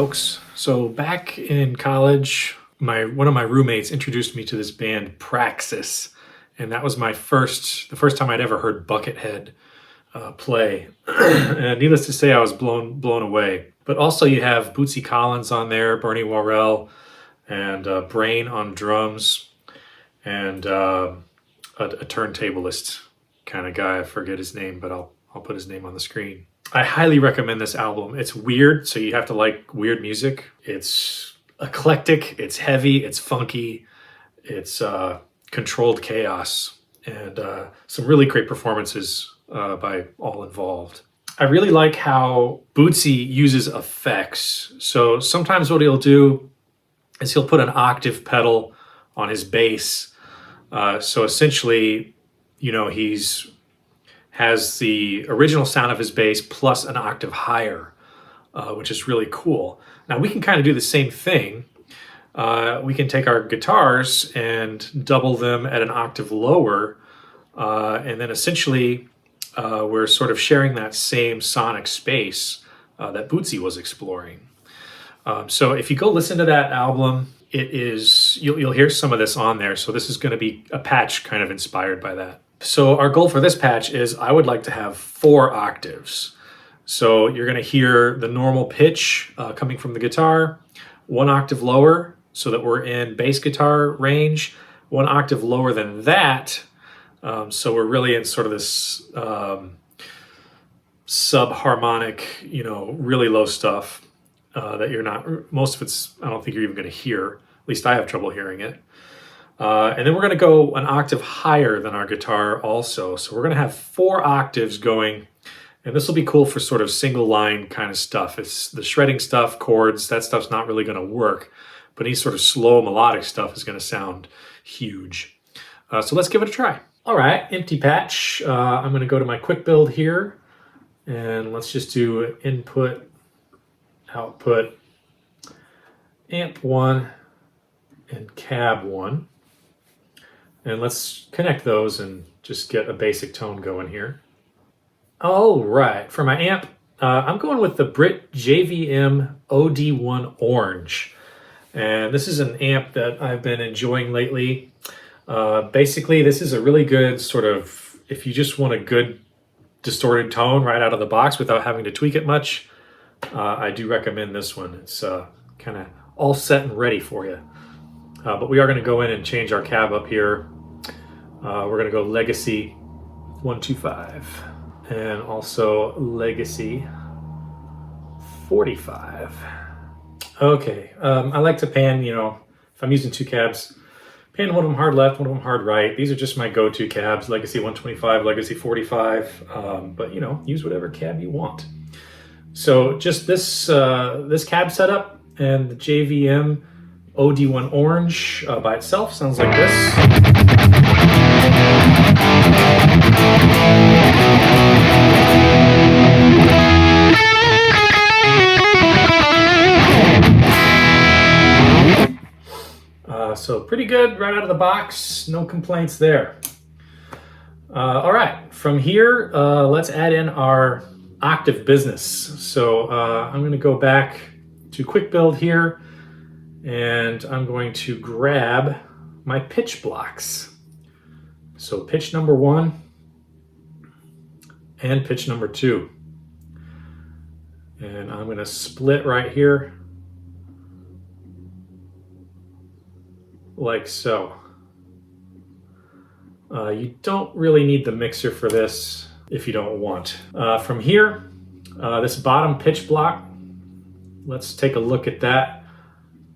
folks. So back in college, one of my roommates introduced me to this band Praxis, and that was the first time I'd ever heard Buckethead play. And needless to say, I was blown away. But also you have Bootsy Collins on there, Bernie Worrell, and Brain on drums, and a turntablist kind of guy. I forget his name, but I'll put his name on the screen. I highly recommend this album. It's weird, so you have to like weird music. It's eclectic, it's heavy, it's funky, it's controlled chaos, and some really great performances by all involved. I really like how Bootsy uses effects. So sometimes what he'll do is he'll put an octave pedal on his bass. So essentially, you know, has the original sound of his bass plus an octave higher, which is really cool. Now we can kind of do the same thing. We can take our guitars and double them at an octave lower, and then essentially we're sort of sharing that same sonic space that Bootsy was exploring. So if you go listen to that album, you'll hear some of this on there. So this is going to be a patch kind of inspired by that. So our goal for this patch is I would like to have 4 octaves. So you're going to hear the normal pitch coming from the guitar, 1 octave lower so that we're in bass guitar range, 1 octave lower than that. So we're really in sort of this sub-harmonic, you know, really low stuff that most of it's, I don't think you're even going to hear. At least I have trouble hearing it. And then we're going to go an octave higher than our guitar also. So we're going to have 4 octaves going, and this will be cool for sort of single line kind of stuff. It's the shredding stuff, chords, that stuff's not really going to work, but any sort of slow melodic stuff is going to sound huge. So let's give it a try. All right, empty patch. I'm going to go to my quick build here, and let's just do input, output, amp 1, and cab 1. And let's connect those and just get a basic tone going here. All right, for my amp, I'm going with the Brit JVM OD1 Orange. And this is an amp that I've been enjoying lately. Basically, this is a really good sort of, if you just want a good distorted tone right out of the box without having to tweak it much, I do recommend this one. It's kind of all set and ready for you. But we are going to go in and change our cab up here. We're going to go Legacy 125 and also Legacy 45. Okay, I like to pan, you know, if I'm using 2 cabs, pan one of them hard left, one of them hard right. These are just my go-to cabs, Legacy 125, Legacy 45, but you know, use whatever cab you want. So just this cab setup and the JVM OD1 Orange by itself sounds like this. So pretty good right out of the box, no complaints there. All right, from here, let's add in our Octave Business. So I'm going to go back to quick build here, and I'm going to grab my pitch blocks. So pitch number 1 and pitch number 2. And I'm going to split right here like so. You don't really need the mixer for this if you don't want. From here, this bottom pitch block, let's take a look at that.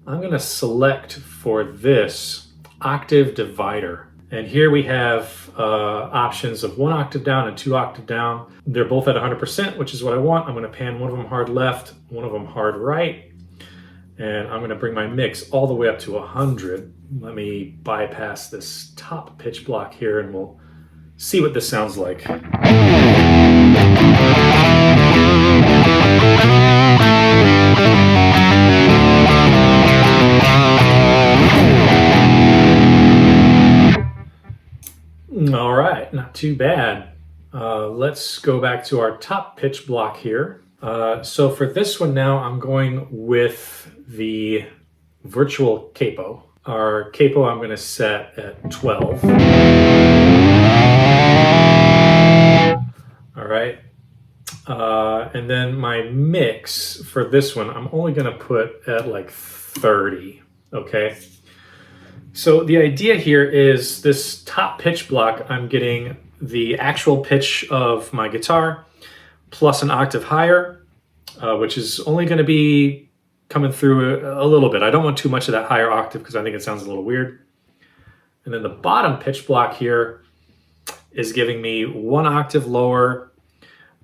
I'm going to select for this octave divider. And here we have options of 1 octave down and 2 octave down. They're both at 100%, which is what I want. I'm going to pan one of them hard left, one of them hard right. And I'm going to bring my mix all the way up to 100. Let me bypass this top pitch block here and we'll see what this sounds like. All right, not too bad. Let's go back to our top pitch block here. So for this one now, I'm going with the virtual capo. Our capo I'm going to set at 12. All right. And then my mix for this one, I'm only going to put at like 30. Okay. So the idea here is this top pitch block, I'm getting the actual pitch of my guitar plus an octave higher, which is only going to be coming through a little bit. I don't want too much of that higher octave because I think it sounds a little weird. And then the bottom pitch block here is giving me 1 octave lower,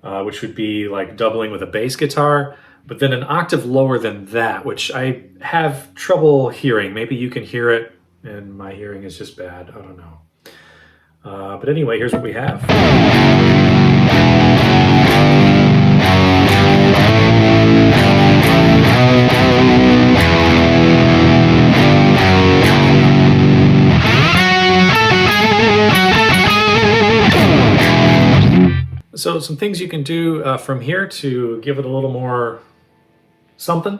which would be like doubling with a bass guitar, but then an octave lower than that, which I have trouble hearing. Maybe you can hear it and my hearing is just bad. I don't know. But anyway, here's what we have. So some things you can do from here to give it a little more something.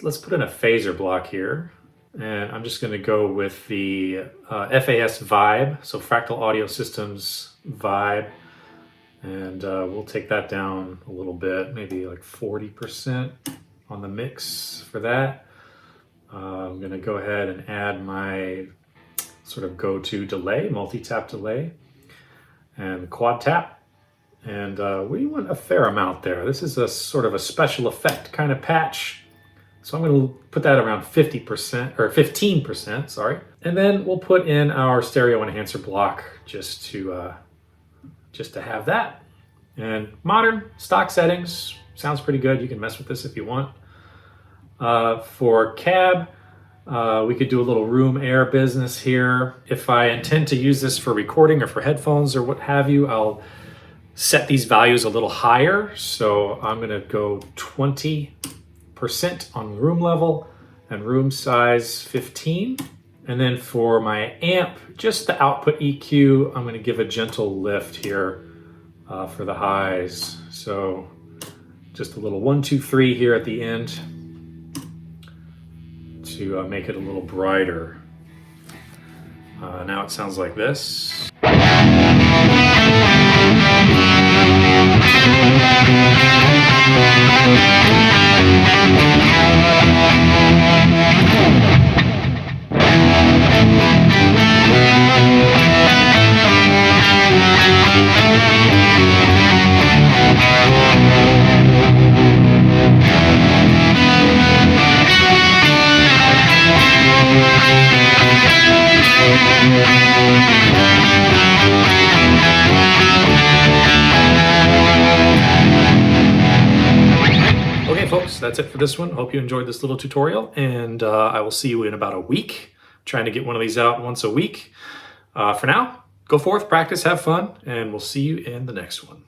Let's put in a phaser block here. And I'm just going to go with the FAS Vibe, so Fractal Audio Systems Vibe. And we'll take that down a little bit, maybe like 40% on the mix for that. I'm going to go ahead and add my sort of go-to delay, multi-tap delay, and quad tap. And we want a fair amount there. This is a sort of a special effect kind of patch. So I'm going to put that around 50% or 15%, sorry. And then we'll put in our stereo enhancer block just to have that. And modern stock settings sounds pretty good. You can mess with this if you want. For cab, we could do a little room air business here. If I intend to use this for recording or for headphones or what have you, I'll set these values a little higher. So I'm going to go 20% on room level and room size 15. And then for my amp, just the output EQ, I'm going to give a gentle lift here for the highs. So just a little 1, 2, 3 here at the end to make it a little brighter. Now it sounds like this. Okay folks, that's it for this one. Hope you enjoyed this little tutorial, and I will see you in about a week. I'm trying to get one of these out once a week. For now, go forth, practice, have fun, and we'll see you in the next one.